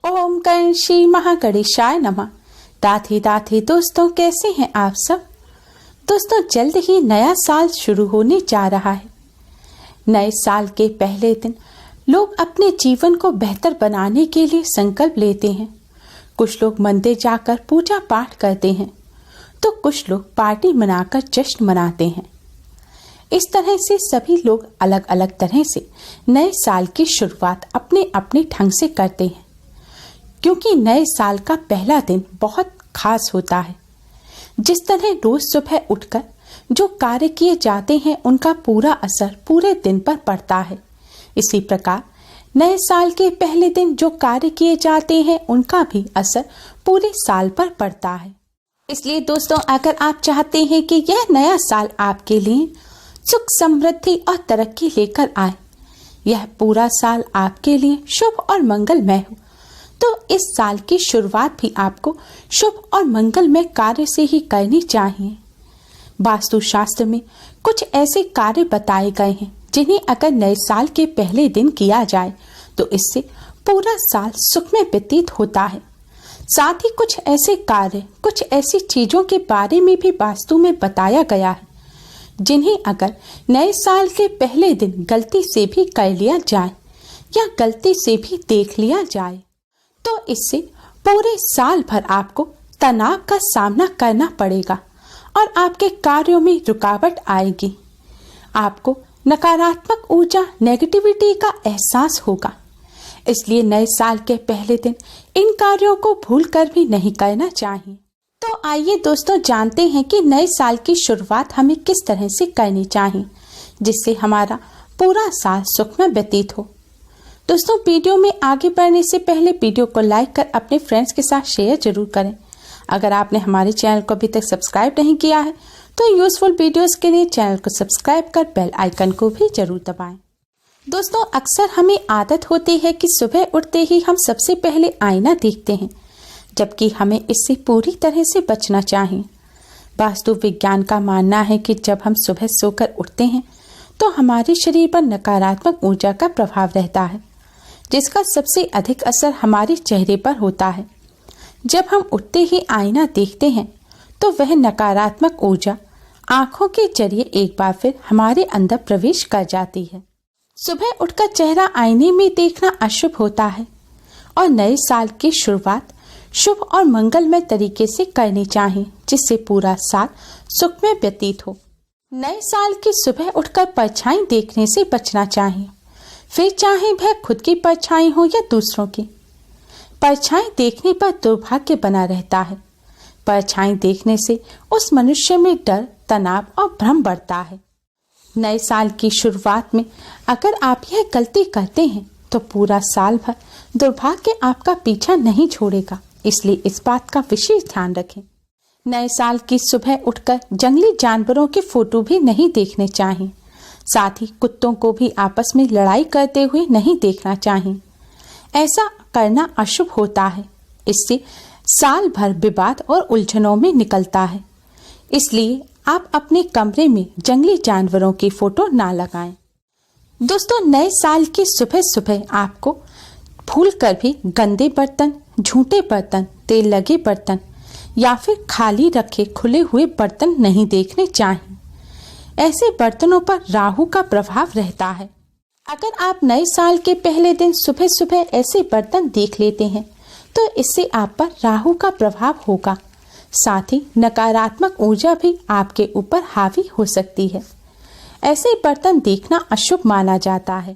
ओम गण श्री महागणेशाय नमः। दाथे दाथे दोस्तों, कैसे हैं आप सब। दोस्तों, जल्द ही नया साल शुरू होने जा रहा है। नए साल के पहले दिन लोग अपने जीवन को बेहतर बनाने के लिए संकल्प लेते हैं। कुछ लोग मंदिर जाकर पूजा पाठ करते हैं तो कुछ लोग पार्टी मनाकर जश्न मनाते हैं। इस तरह से सभी लोग अलग अलग तरह से नए साल की शुरुआत अपने अपने ढंग से करते हैं, क्योंकि नए साल का पहला दिन बहुत खास होता है। जिस तरह रोज सुबह उठकर जो कार्य किए जाते हैं उनका पूरा असर पूरे दिन पर पड़ता है, इसी प्रकार नए साल के पहले दिन जो कार्य किए जाते हैं उनका भी असर पूरे साल पर पड़ता है। इसलिए दोस्तों, अगर आप चाहते हैं कि यह नया साल आपके लिए सुख, समृद्धि और तरक्की लेकर आए, यह पूरा साल आपके लिए शुभ और मंगलमय हो, तो इस साल की शुरुआत भी आपको शुभ और मंगलमय कार्य से ही करनी चाहिए। वास्तु शास्त्र में कुछ ऐसे कार्य बताए गए हैं जिन्हें अगर नए साल के पहले दिन किया जाए तो इससे पूरा साल सुखमय व्यतीत होता है। साथ ही कुछ ऐसे कार्य, कुछ ऐसी चीजों के बारे में भी वास्तु में बताया गया है जिन्हें अगर नए साल के पहले दिन गलती से भी कर लिया जाए या गलती से भी देख लिया जाए तो इससे पूरे साल भर आपको तनाव का सामना करना पड़ेगा और आपके कार्यों में रुकावट आएगी। आपको नकारात्मक ऊर्जा, नेगेटिविटी का एहसास होगा। इसलिए नए साल के पहले दिन इन कार्यों को भूलकर भी नहीं करना चाहिए। तो आइए दोस्तों, जानते हैं कि नए साल की शुरुआत हमें किस तरह से करनी चाहिए जिससे हमारा पूरा साल सुखमय व्यतीत हो। दोस्तों, वीडियो में आगे बढ़ने से पहले वीडियो को लाइक कर अपने फ्रेंड्स के साथ शेयर जरूर करें। अगर आपने हमारे चैनल को अभी तक सब्सक्राइब नहीं किया है तो यूजफुल वीडियोस के लिए चैनल को सब्सक्राइब कर बेल आइकन को भी जरूर दबाएं। दोस्तों, अक्सर हमें आदत होती है कि सुबह उठते ही हम सबसे पहले आईना देखते हैं, जबकि हमें इससे पूरी तरह से बचना चाहिए। वास्तु विज्ञान का मानना है कि जब हम सुबह सोकर उठते हैं तो हमारे शरीर पर नकारात्मक ऊर्जा का प्रभाव रहता है, जिसका सबसे अधिक असर हमारे चेहरे पर होता है। जब हम उठते ही आईना देखते हैं तो वह नकारात्मक ऊर्जा आंखों के जरिए एक बार फिर हमारे अंदर प्रवेश कर जाती है। सुबह उठकर चेहरा आईने में देखना अशुभ होता है और नए साल की शुरुआत शुभ और मंगलमय तरीके से करनी चाहिए, जिससे पूरा साल सुखमय व्यतीत हो। नए साल की सुबह उठकर परछाई देखने से बचना चाहिए, फिर चाहे वह खुद की परछाई हो या दूसरों की। परछाई देखने पर दुर्भाग्य बना रहता है। परछाई देखने से उस मनुष्य में डर, तनाव और भ्रम बढ़ता है। नए साल की शुरुआत में अगर आप यह गलती करते हैं तो पूरा साल भर दुर्भाग्य आपका पीछा नहीं छोड़ेगा, इसलिए इस बात का विशेष ध्यान रखें। नए साल की सुबह उठकर जंगली जानवरों के फोटो भी नहीं देखने चाहिए। साथ ही कुत्तों को भी आपस में लड़ाई करते हुए नहीं देखना चाहिए। ऐसा करना अशुभ होता है। इससे साल भर विवाद और उलझनों में निकलता है। इसलिए आप अपने कमरे में जंगली जानवरों की फोटो ना लगाएं। दोस्तों, नए साल की सुबह सुबह आपको भूलकर भी गंदे बर्तन, झूठे बर्तन, तेल लगे बर्तन या फिर खाली रखे खुले हुए बर्तन नहीं देखने चाहिए। ऐसे बर्तनों पर राहु का प्रभाव रहता है। अगर आप नए साल के पहले दिन सुबह सुबह ऐसे बर्तन देख लेते हैं तो इससे आप पर राहु का प्रभाव होगा। साथ ही नकारात्मक ऊर्जा भी आपके ऊपर हावी हो सकती है। ऐसे बर्तन देखना अशुभ माना जाता है।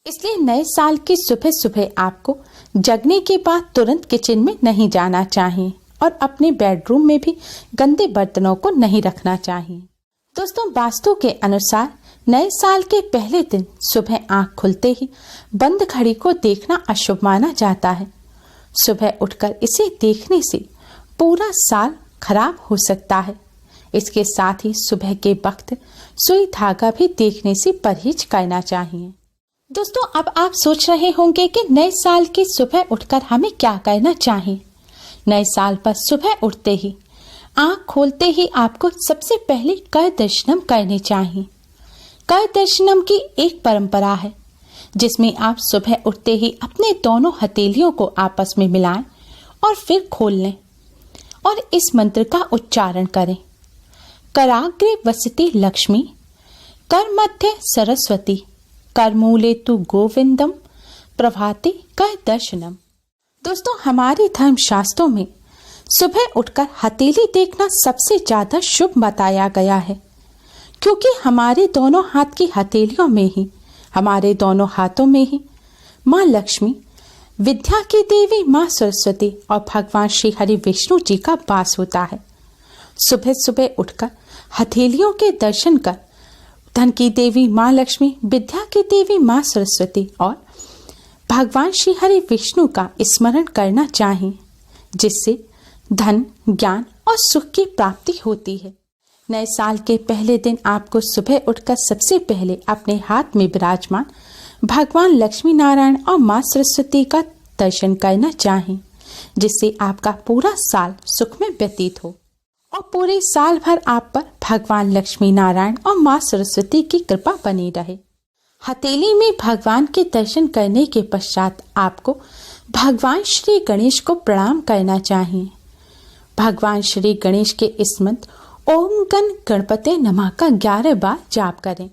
इसलिए नए साल की सुबह सुबह आपको जगने के बाद तुरंत किचन में नहीं जाना चाहिए और अपने बेडरूम में भी गंदे बर्तनों को नहीं रखना चाहिए। दोस्तों, वास्तु के अनुसार नए साल के पहले दिन सुबह आंख खुलते ही बंद घड़ी को देखना अशुभ माना जाता है। सुबह उठकर इसे देखने से पूरा साल खराब हो सकता है। इसके साथ ही सुबह के वक्त सुई धागा भी देखने से परहेज करना चाहिए। दोस्तों, अब आप सोच रहे होंगे कि नए साल की सुबह उठकर हमें क्या करना चाहिए। नए साल पर सुबह उठते ही, आंख खोलते ही आपको सबसे पहले कर दर्शनम करने चाहिए। कर दर्शनम की एक परंपरा है जिसमें आप सुबह उठते ही अपने दोनों हथेलियों को आपस में मिलाएं और फिर खोल लें और इस मंत्र का उच्चारण करें। कराग्रे वसति लक्ष्मी, कर मध्य सरस्वती, कर मूले तु गोविंदम, प्रभाते कर दर्शनम। दोस्तों, हमारे धर्म शास्त्रों में सुबह उठकर हथेली देखना सबसे ज्यादा शुभ बताया गया है, क्योंकि हमारे दोनों हाथ की हथेलियों में ही, हमारे दोनों हाथों में ही माँ लक्ष्मी, विद्या की देवी माँ सरस्वती और भगवान श्री हरि विष्णु जी का वास होता है। सुबह सुबह उठकर हथेलियों के दर्शन कर धन की देवी माँ लक्ष्मी, विद्या की देवी माँ सरस्वती और भगवान श्री हरि विष्णु का स्मरण करना चाहिए, जिससे धन, ज्ञान और सुख की प्राप्ति होती है। नए साल के पहले दिन आपको सुबह उठकर सबसे पहले अपने हाथ में विराजमान भगवान लक्ष्मी नारायण और माँ सरस्वती का दर्शन करना चाहिए, जिससे आपका पूरा साल सुख में व्यतीत हो और पूरे साल भर आप पर भगवान लक्ष्मी नारायण और माँ सरस्वती की कृपा बनी रहे। हथेली में भगवान के दर्शन करने के पश्चात आपको भगवान श्री गणेश को प्रणाम करना चाहिए। भगवान श्री गणेश के इस मंत्र ओम गण गणपते नमः का 11 बार जाप करें।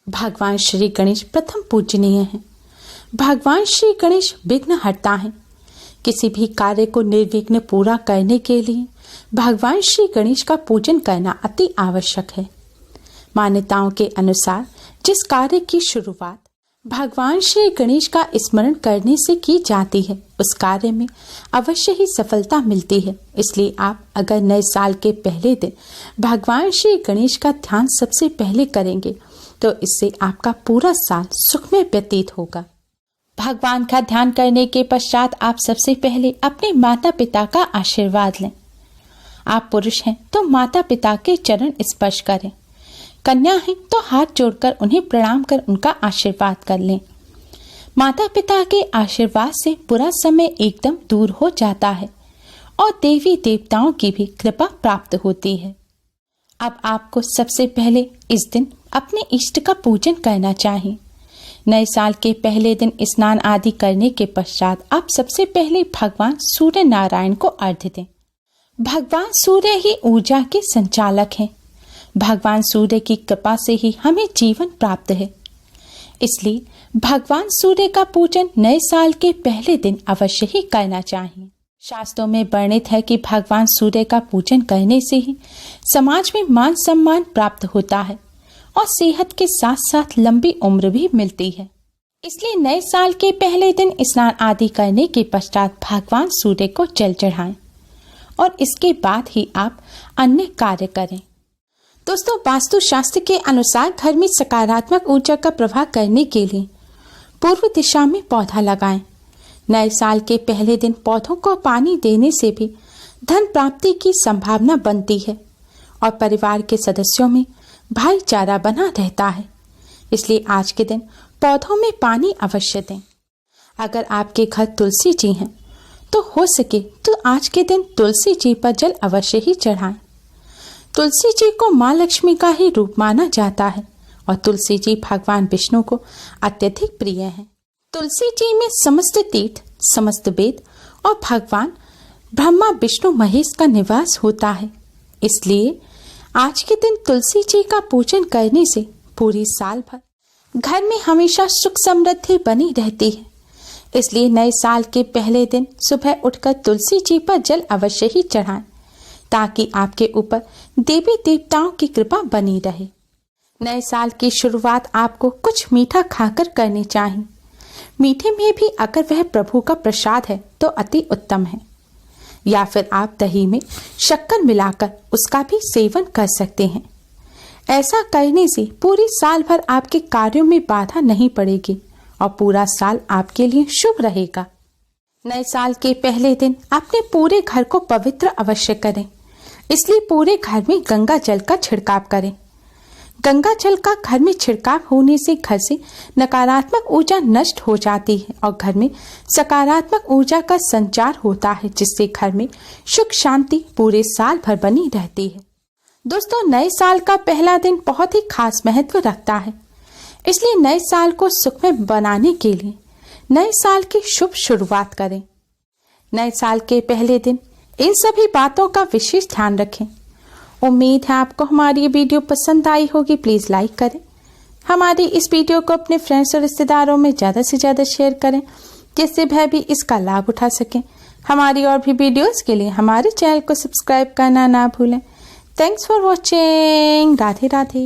भगवान श्री गणेश प्रथम पूजनीय हैं। भगवान श्री गणेश विघ्न हरता है। किसी भी कार्य को निर्विघ्न पूरा करने के लिए भगवान श्री गणेश का पूजन करना अति आवश्यक है। मान्यताओं के अनुसार जिस कार्य की शुरुआत भगवान श्री गणेश का स्मरण करने से की जाती है, उस कार्य में अवश्य ही सफलता मिलती है। इसलिए आप अगर नए साल के पहले दिन भगवान श्री गणेश का ध्यान सबसे पहले करेंगे तो इससे आपका पूरा साल सुख में व्यतीत होगा। भगवान का ध्यान करने के पश्चात आप सबसे पहले अपने माता पिता का आशीर्वाद लें। आप पुरुष हैं तो माता पिता के चरण स्पर्श करें। कन्या हैं तो हाथ जोड़कर उन्हें प्रणाम कर उनका आशीर्वाद कर लें। माता पिता के आशीर्वाद से बुरा समय एकदम दूर हो जाता है और देवी देवताओं की भी कृपा प्राप्त होती है। अब आपको सबसे पहले इस दिन अपने इष्ट का पूजन करना चाहिए। नए साल के पहले दिन स्नान आदि करने के पश्चात आप सबसे पहले भगवान सूर्य नारायण को अर्घ्य दें। भगवान सूर्य ही ऊर्जा के संचालक हैं। भगवान सूर्य की कृपा से ही हमें जीवन प्राप्त है। इसलिए भगवान सूर्य का पूजन नए साल के पहले दिन अवश्य ही करना चाहिए। शास्त्रों में वर्णित है कि भगवान सूर्य का पूजन करने से ही समाज में मान सम्मान प्राप्त होता है और सेहत के साथ साथ लंबी उम्र भी मिलती है। इसलिए नए साल के पहले दिन स्नान आदि करने के पश्चात भगवान सूर्य को जल चढ़ाएं और इसके बाद ही आप अन्य कार्य करें। दोस्तों, वास्तु शास्त्र के अनुसार घर में सकारात्मक ऊर्जा का प्रवाह करने के लिए पूर्व दिशा में पौधा लगाएं। नए साल के पहले दिन पौधों को पानी देने से भी धन प्राप्ति की संभावना बनती है और परिवार के सदस्यों में भाईचारा बना रहता है। इसलिए आज के दिन पौधों में पानी अवश्य दें। अगर आपके घर तुलसी जी हैं तो हो सके तो आज के दिन तुलसी जी पर जल अवश्य ही चढ़ाएं। तुलसी जी को माँ लक्ष्मी का ही रूप माना जाता है और तुलसी जी भगवान विष्णु को अत्यधिक प्रिय हैं। तुलसी जी में समस्त तीर्थ, समस्त वेद और भगवान ब्रह्मा विष्णु महेश का निवास होता है। इसलिए आज के दिन तुलसी जी का पूजन करने से पूरी साल भर घर में हमेशा सुख समृद्धि बनी रहती है। इसलिए नए साल के पहले दिन सुबह उठकर तुलसी जी पर जल अवश्य ही चढ़ाएं, ताकि आपके ऊपर देवी देवताओं की कृपा बनी रहे। नए साल की शुरुआत आपको कुछ मीठा खाकर करनी चाहिए। मीठे में भी अगर वह प्रभु का प्रसाद है तो अति उत्तम है, या फिर आप दही में शक्कर मिलाकर उसका भी सेवन कर सकते हैं। ऐसा करने से पूरी साल भर आपके कार्यों में बाधा नहीं पड़ेगी और पूरा साल आपके लिए शुभ रहेगा। नए साल के पहले दिन अपने पूरे घर को पवित्र अवश्य करें। इसलिए पूरे घर में गंगा जल का छिड़काव करें। गंगा जल का घर में छिड़काव होने से घर से नकारात्मक ऊर्जा नष्ट हो जाती है और घर में सकारात्मक ऊर्जा का संचार होता है, जिससे घर में सुख शांति पूरे साल भर बनी रहती है। दोस्तों, नए साल का पहला दिन बहुत ही खास महत्व रखता है। इसलिए नए साल को सुखमय बनाने के लिए नए साल की शुभ शुरुआत करें। नए साल के पहले दिन इन सभी बातों का विशेष ध्यान रखें। उम्मीद है आपको हमारी ये वीडियो पसंद आई होगी। प्लीज़ लाइक करें। हमारी इस वीडियो को अपने फ्रेंड्स और रिश्तेदारों में ज़्यादा से ज़्यादा शेयर करें, जिससे वह भी इसका लाभ उठा सकें। हमारी और भी वीडियोस के लिए हमारे चैनल को सब्सक्राइब करना ना भूलें। Thanks for watching. Radhe Radhe.